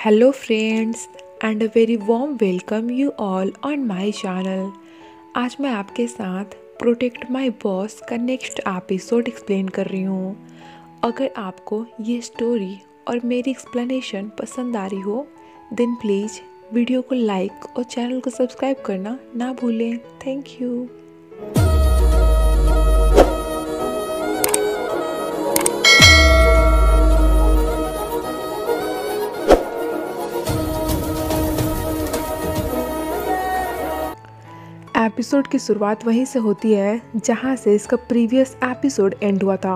Hello friends and a very warm welcome you all on my channel। आज मैं आपके साथ प्रोटेक्ट माय बॉस का नेक्स्ट एपिसोड एक्सप्लेन कर रही हूँ। अगर आपको ये स्टोरी और मेरी एक्सप्लेनेशन पसंद आ रही हो देन प्लीज़ वीडियो को लाइक और चैनल को सब्सक्राइब करना ना भूलें। Thank you. एपिसोड की शुरुआत वहीं से होती है जहां से इसका प्रीवियस एपिसोड एंड हुआ था।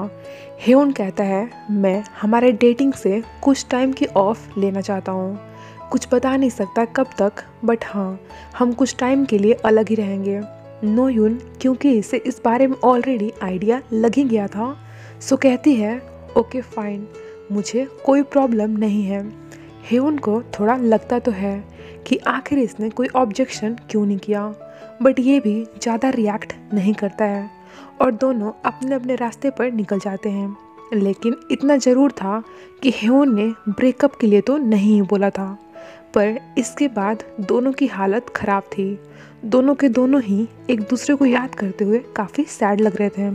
हेउन कहता है मैं हमारे डेटिंग से कुछ टाइम की ऑफ लेना चाहता हूँ। कुछ बता नहीं सकता कब तक, बट हाँ हम कुछ टाइम के लिए अलग ही रहेंगे। नोयुन क्योंकि इसे इस बारे में ऑलरेडी आइडिया लग ही गया था, सो कहती है ओके फाइन, मुझे कोई प्रॉब्लम नहीं है। हेउन को थोड़ा लगता तो है कि आखिर इसने कोई ऑब्जेक्शन क्यों नहीं किया, बट ये भी ज़्यादा रिएक्ट नहीं करता है और दोनों अपने अपने रास्ते पर निकल जाते हैं। लेकिन इतना ज़रूर था कि हेउन ने ब्रेकअप के लिए तो नहीं बोला था, पर इसके बाद दोनों की हालत ख़राब थी। दोनों के दोनों ही एक दूसरे को याद करते हुए काफ़ी सैड लग रहे थे।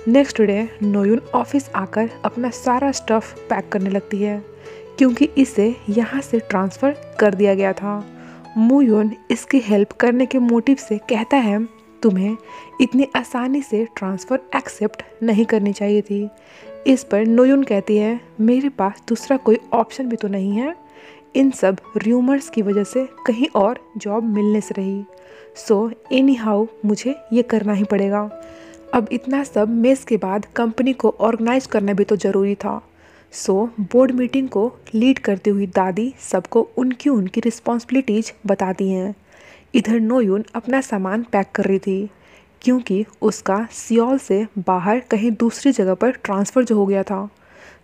नेक्स्ट डे नोयुन ऑफिस आकर अपना सारा स्टफ़ पैक करने लगती है क्योंकि इसे यहाँ से ट्रांसफ़र कर दिया गया था। मुयुन इसकी हेल्प करने के मोटिव से कहता है तुम्हें इतनी आसानी से ट्रांसफ़र एक्सेप्ट नहीं करनी चाहिए थी। इस पर नोयुन कहती है मेरे पास दूसरा कोई ऑप्शन भी तो नहीं है, इन सब र्यूमर्स की वजह से कहीं और जॉब मिलने से रही, सो एनी हाउ मुझे ये करना ही पड़ेगा। अब इतना सब मेस के बाद कंपनी को ऑर्गेनाइज करना भी तो ज़रूरी था। सो बोर्ड मीटिंग को लीड करती हुई दादी सबको उनकी रिस्पॉन्सिबिलिटीज बताती हैं। इधर नोयुन अपना सामान पैक कर रही थी क्योंकि उसका सियोल से बाहर कहीं दूसरी जगह पर ट्रांसफ़र जो हो गया था।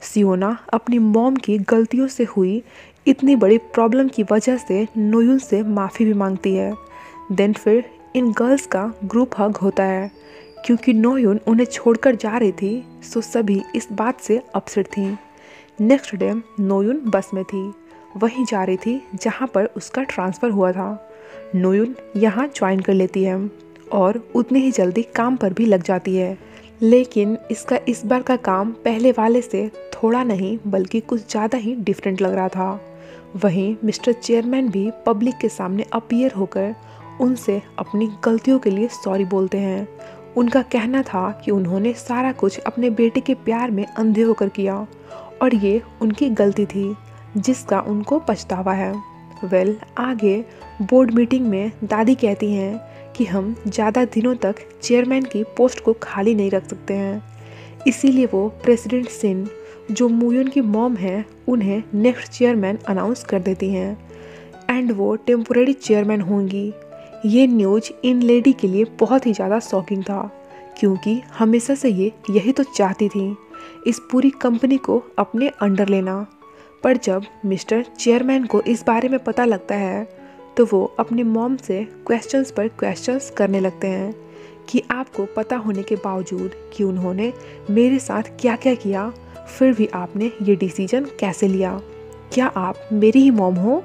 सियोना अपनी मॉम की गलतियों से हुई इतनी बड़ी प्रॉब्लम की वजह से नोयुन से माफ़ी भी मांगती है। देन फिर इन गर्ल्स का ग्रुप हग होता है क्योंकि नोयुन उन्हें छोड़कर जा रही थी, सो सभी इस बात से अपसेट थी। नेक्स्ट डे नोयुन बस में थी, वहीं जा रही थी जहाँ पर उसका ट्रांसफ़र हुआ था। नोयुन यहाँ ज्वाइन कर लेती है और उतनी ही जल्दी काम पर भी लग जाती है। लेकिन इसका इस बार का काम पहले वाले से थोड़ा नहीं बल्कि कुछ ज़्यादा ही डिफरेंट लग रहा था। वहीं मिस्टर चेयरमैन भी पब्लिक के सामने अपीयर होकर उनसे अपनी गलतियों के लिए सॉरी बोलते हैं। उनका कहना था कि उन्होंने सारा कुछ अपने बेटे के प्यार में अंधे होकर किया और ये उनकी गलती थी जिसका उनको पछतावा है। आगे बोर्ड मीटिंग में दादी कहती हैं कि हम ज़्यादा दिनों तक चेयरमैन की पोस्ट को खाली नहीं रख सकते हैं, इसीलिए वो प्रेसिडेंट सिन जो मुयुन की मॉम है उन्हें नेक्स्ट चेयरमैन अनाउंस कर देती हैं एंड वो टेम्पोरेरी चेयरमैन होंगी। ये न्यूज़ इन लेडी के लिए बहुत ही ज़्यादा शॉकिंग था क्योंकि हमेशा से ये यही तो चाहती थी, इस पूरी कंपनी को अपने अंडर लेना। पर जब मिस्टर चेयरमैन को इस बारे में पता लगता है तो वो अपनी मॉम से क्वेश्चंस पर क्वेश्चंस करने लगते हैं कि आपको पता होने के बावजूद कि उन्होंने मेरे साथ क्या क्या किया, फिर भी आपने ये डिसीजन कैसे लिया? क्या आप मेरी ही मॉम हो?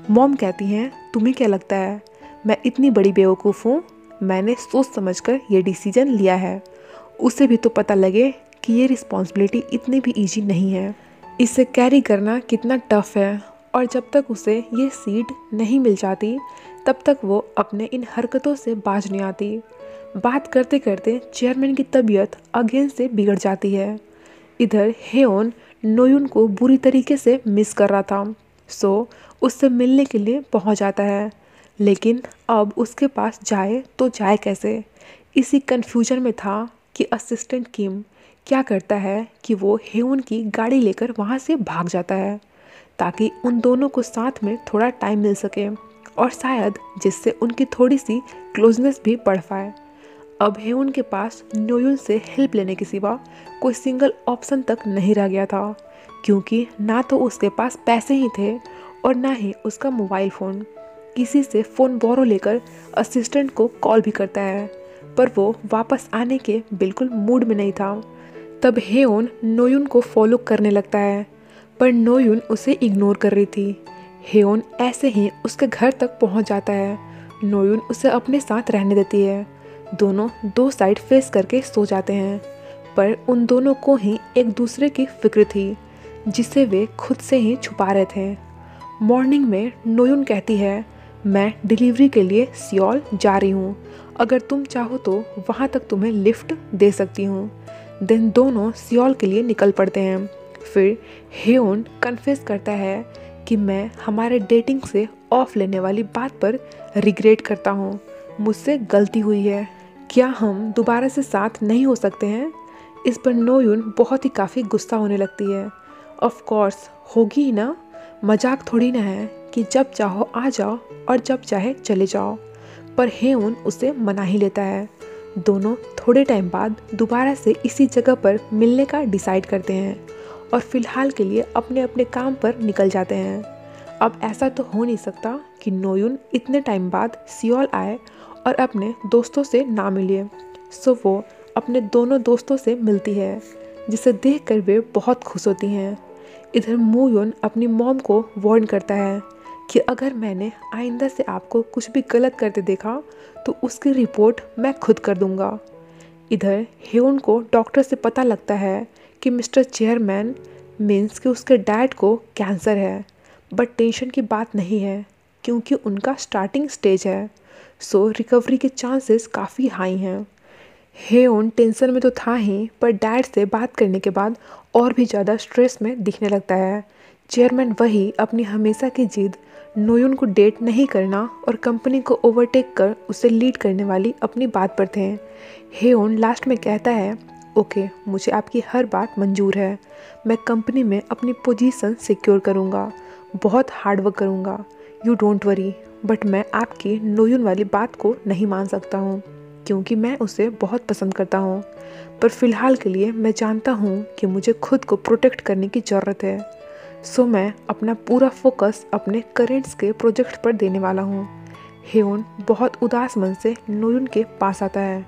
मॉम कहती हैं तुम्हें क्या लगता है मैं इतनी बड़ी बेवकूफ़ हूँ? मैंने सोच समझकर ये डिसीजन लिया है। उसे भी तो पता लगे कि ये रिस्पॉन्सिबिलिटी इतनी भी इजी नहीं है, इसे कैरी करना कितना टफ़ है, और जब तक उसे ये सीट नहीं मिल जाती तब तक वो अपने इन हरकतों से बाज नहीं आती। बात करते करते चेयरमैन की तबीयत अगेन से बिगड़ जाती है। इधर हेओन नोयुन को बुरी तरीके से मिस कर रहा था, सो उससे मिलने के लिए पहुंच जाता है, लेकिन अब उसके पास जाए तो जाए कैसे, इसी कन्फ्यूजन में था कि असिस्टेंट किम क्या करता है कि वो हेउन की गाड़ी लेकर वहाँ से भाग जाता है ताकि उन दोनों को साथ में थोड़ा टाइम मिल सके और शायद जिससे उनकी थोड़ी सी क्लोजनेस भी बढ़ पाए। अब हेउन के पास नोयुन से हेल्प लेने के सिवा कोई सिंगल ऑप्शन तक नहीं रह गया था क्योंकि ना तो उसके पास पैसे ही थे और ना ही उसका मोबाइल फ़ोन। किसी से फ़ोन बोरो लेकर असिस्टेंट को कॉल भी करता है पर वो वापस आने के बिल्कुल मूड में नहीं था। तब हेओन नोयुन को फॉलो करने लगता है पर नोयुन उसे इग्नोर कर रही थी। हेयोन ऐसे ही उसके घर तक पहुंच जाता है। नोयुन उसे अपने साथ रहने देती है। दोनों दो साइड फेस करके सो जाते हैं, पर उन दोनों को ही एक दूसरे की फिक्र थी जिसे वे खुद से ही छुपा रहे थे। मॉर्निंग में नोयुन कहती है, मैं डिलीवरी के लिए सियोल जा रही हूँ, अगर तुम चाहो तो वहाँ तक तुम्हें लिफ्ट दे सकती हूँ। देन दोनों सियोल के लिए निकल पड़ते हैं। फिर हेयोन कन्फेस करता है कि मैं हमारे डेटिंग से ऑफ लेने वाली बात पर रिग्रेट करता हूँ, मुझसे गलती हुई है, क्या हम दोबारा से साथ नहीं हो सकते हैं। इस पर नोयुन बहुत ही काफ़ी गुस्सा होने लगती है। ऑफ कोर्स होगी ही ना, मजाक थोड़ी ना है कि जब चाहो आ जाओ और जब चाहे चले जाओ। पर हेयोन उसे मना ही लेता है। दोनों थोड़े टाइम बाद दोबारा से इसी जगह पर मिलने का डिसाइड करते हैं और फिलहाल के लिए अपने अपने काम पर निकल जाते हैं। अब ऐसा तो हो नहीं सकता कि नोयुन इतने टाइम बाद सियोल आए और अपने दोस्तों से ना मिले। सो वो अपने दोनों दोस्तों से मिलती है, जिसे देखकर वे बहुत खुश होती हैं। इधर मूयोन अपनी मॉम को वार्न करता है कि अगर मैंने आइंदा से आपको कुछ भी गलत करते देखा तो उसकी रिपोर्ट मैं खुद कर दूंगा। इधर हेयोन को डॉक्टर से पता लगता है कि मिस्टर चेयरमैन मीन्स कि उसके डैड को कैंसर है, बट टेंशन की बात नहीं है क्योंकि उनका स्टार्टिंग स्टेज है, सो रिकवरी के चांसेस काफ़ी हाई हैं। हेयोन टेंशन में तो था ही, पर डैड से बात करने के बाद और भी ज़्यादा स्ट्रेस में दिखने लगता है। चेयरमैन वही अपनी हमेशा की जिद नोयुन को डेट नहीं करना और कंपनी को ओवरटेक कर उसे लीड करने वाली अपनी बात पर थे। हेयोन लास्ट में कहता है, ओके मुझे आपकी हर बात मंजूर है, मैं कंपनी में अपनी पोजीशन सिक्योर करूँगा, बहुत हार्ड वर्क करूँगा, यू डोंट वरी, बट मैं आपकी नोयुन वाली बात को नहीं मान सकता हूँ क्योंकि मैं उसे बहुत पसंद करता हूँ। पर फिलहाल के लिए मैं जानता हूँ कि मुझे खुद को प्रोटेक्ट करने की ज़रूरत है, सो मैं अपना पूरा फोकस अपने करेंट्स के प्रोजेक्ट पर देने वाला हूँ। हेयोन बहुत उदास मन से नोयुन के पास आता है,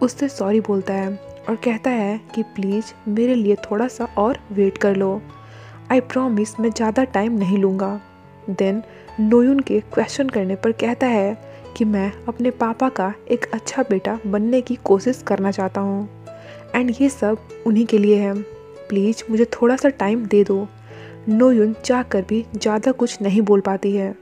उससे सॉरी बोलता है और कहता है कि प्लीज़ मेरे लिए थोड़ा सा और वेट कर लो, आई प्रॉमिस मैं ज़्यादा टाइम नहीं लूँगा। देन नोयुन के क्वेश्चन करने पर कहता है कि मैं अपने पापा का एक अच्छा बेटा बनने की कोशिश करना चाहता हूँ एंड ये सब उन्हीं के लिए है, प्लीज़ मुझे थोड़ा सा टाइम दे दो। नोयुन चाहकर भी ज़्यादा कुछ नहीं बोल पाती है।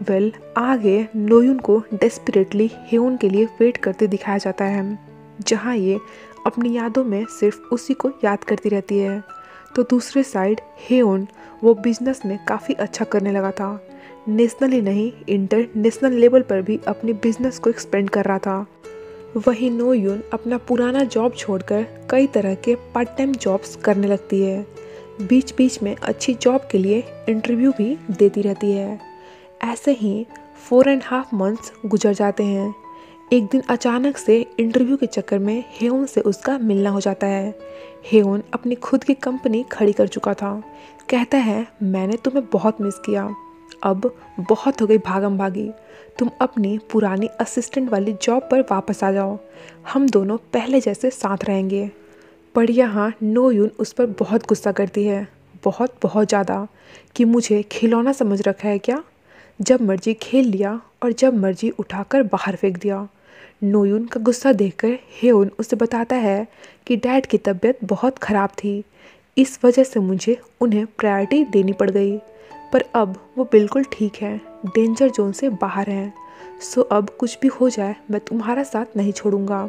वेल आगे नोयुन को डेस्परेटली हेयोन के लिए वेट करते दिखाया जाता है, जहाँ ये अपनी यादों में सिर्फ उसी को याद करती रहती है। तो दूसरे साइड हेयोन वो बिजनेस में काफ़ी अच्छा करने लगा था, नेशनल ही नहीं इंटरनेशनल लेवल पर भी अपने बिजनेस को एक्सपेंड कर रहा था। वहीं नोयुन अपना पुराना जॉब छोड़कर कई तरह के पार्ट टाइम जॉब्स करने लगती है, बीच बीच में अच्छी जॉब के लिए इंटरव्यू भी देती रहती है। ऐसे ही 4.5 मंथ्स गुजर जाते हैं। एक दिन अचानक से इंटरव्यू के चक्कर में हेयोन से उसका मिलना हो जाता है। हेयोन अपनी खुद की कंपनी खड़ी कर चुका था। कहता है, मैंने तुम्हें बहुत मिस किया, अब बहुत हो गई भागम भागी, तुम अपनी पुरानी असिस्टेंट वाली जॉब पर वापस आ जाओ, हम दोनों पहले जैसे साथ रहेंगे। पर यहाँ नोयुन उस पर बहुत गुस्सा करती है, बहुत ज़्यादा, कि मुझे खिलौना समझ रखा है क्या, जब मर्जी खेल लिया और जब मर्जी उठाकर बाहर फेंक दिया। नोयुन का गुस्सा देखकर हेयोन उसे बताता है कि डैड की तबीयत बहुत ख़राब थी, इस वजह से मुझे उन्हें प्रायोरिटी देनी पड़ गई, पर अब वो बिल्कुल ठीक है, डेंजर जोन से बाहर हैं, सो अब कुछ भी हो जाए मैं तुम्हारा साथ नहीं छोड़ूंगा।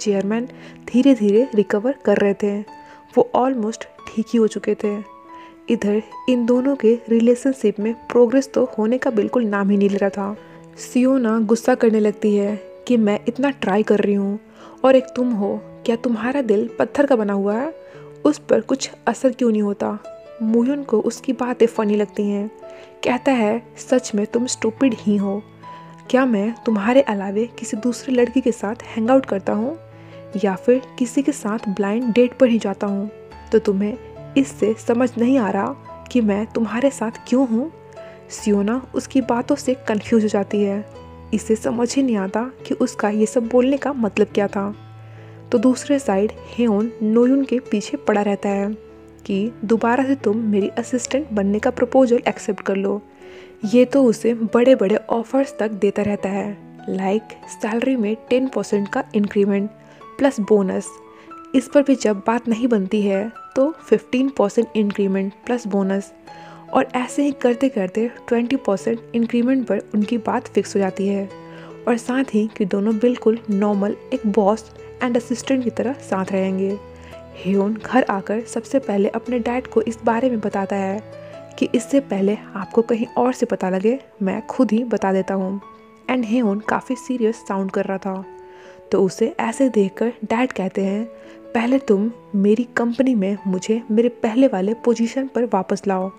चेयरमैन धीरे धीरे रिकवर कर रहे थे, वो ऑलमोस्ट ठीक ही हो चुके थे। इधर इन दोनों के रिलेशनशिप में प्रोग्रेस तो होने का बिल्कुल नाम ही नहीं ले रहा था। सियोना गुस्सा करने लगती है कि मैं इतना ट्राई कर रही हूँ और एक तुम हो, क्या तुम्हारा दिल पत्थर का बना हुआ है, उस पर कुछ असर क्यों नहीं होता। मूयोन को उसकी बातें फ़नी लगती हैं। कहता है, सच में तुम स्टूपिड ही हो, क्या मैं तुम्हारे अलावे किसी दूसरे लड़की के साथ हैंग आउट करता हूँ या फिर किसी के साथ ब्लाइंड डेट पर ही जाता हूँ, तो तुम्हें इससे समझ नहीं आ रहा कि मैं तुम्हारे साथ क्यों हूँ। सियोना उसकी बातों से कंफ्यूज हो जाती है, इसे समझ ही नहीं आता कि उसका ये सब बोलने का मतलब क्या था। तो दूसरे साइड हेयोन नोयुन के पीछे पड़ा रहता है। कि दोबारा से तुम मेरी असिस्टेंट बनने का प्रपोजल एक्सेप्ट कर लो। ये तो उसे बड़े बड़े ऑफर्स तक देता रहता है, लाइक सैलरी में 10% का इंक्रीमेंट प्लस बोनस। इस पर भी जब बात नहीं बनती है तो 15% इंक्रीमेंट प्लस बोनस, और ऐसे ही करते करते 20% इंक्रीमेंट पर उनकी बात फिक्स हो जाती है। और साथ ही कि दोनों बिल्कुल नॉर्मल एक बॉस एंड असिस्टेंट की तरह साथ रहेंगे। हेयोन घर आकर सबसे पहले अपने डैड को इस बारे में बताता है कि इससे पहले आपको कहीं और से पता लगे मैं खुद ही बता देता हूँ। एंड हेयोन काफ़ी सीरियस साउंड कर रहा था। तो उसे ऐसे देखकर डैड कहते हैं, पहले तुम मेरी कंपनी में मुझे मेरे पहले वाले पोजीशन पर वापस लाओ,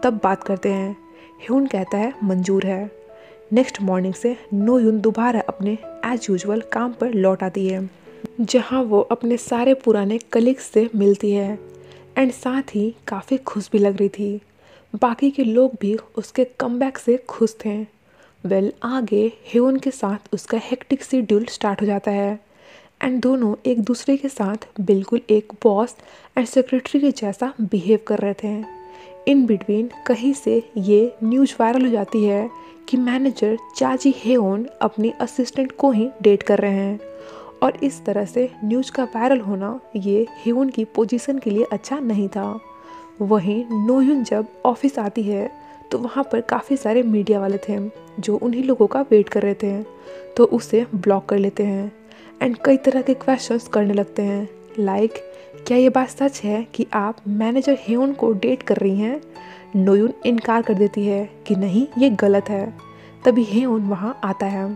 तब बात करते हैं। हेयोन कहता है मंजूर है। नेक्स्ट मॉर्निंग से नोयुन दोबारा अपने एज यूजुअल काम पर लौट आती है, जहां वो अपने सारे पुराने कलीग्स से मिलती है एंड साथ ही काफ़ी खुश भी लग रही थी। बाकी के लोग भी उसके कमबैक से खुश थे। आगे हेयोन के साथ उसका हेक्टिक शेड्यूल स्टार्ट हो जाता है एंड दोनों एक दूसरे के साथ बिल्कुल एक बॉस एंड सेक्रेटरी के जैसा बिहेव कर रहे थे। इन बिटवीन कहीं से ये न्यूज़ वायरल हो जाती है कि मैनेजर चाची हेयोन अपनी असिस्टेंट को ही डेट कर रहे हैं, और इस तरह से न्यूज़ का वायरल होना ये हेयोन की पोजीशन के लिए अच्छा नहीं था। वहीं नोयुन जब ऑफिस आती है तो वहाँ पर काफ़ी सारे मीडिया वाले थे जो उन्हीं लोगों का वेट कर रहे थे, तो उसे ब्लॉक कर लेते हैं एंड कई तरह के क्वेश्चंस करने लगते हैं, लाइक क्या ये बात सच है कि आप मैनेजर हेयोन को डेट कर रही हैं। नोयुन इनकार कर देती है कि नहीं, ये गलत है। तभी हेयोन वहाँ आता है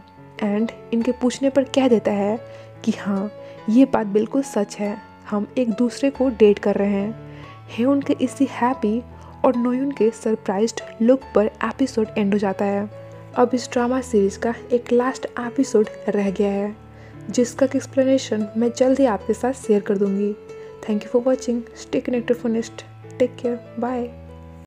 एंड इनके पूछने पर कह देता है कि हाँ, ये बात बिल्कुल सच है, हम एक दूसरे को डेट कर रहे हैं। हेयोन के इसी हैप्पी और नोयुन के सरप्राइज्ड लुक पर एपिसोड एंड हो जाता है। अब इस ड्रामा सीरीज का एक लास्ट एपिसोड रह गया है, जिसका एक्सप्लेनेशन मैं जल्द ही आपके साथ शेयर कर दूंगी। Thank you for watching. Stay connected for next. Take care. Bye.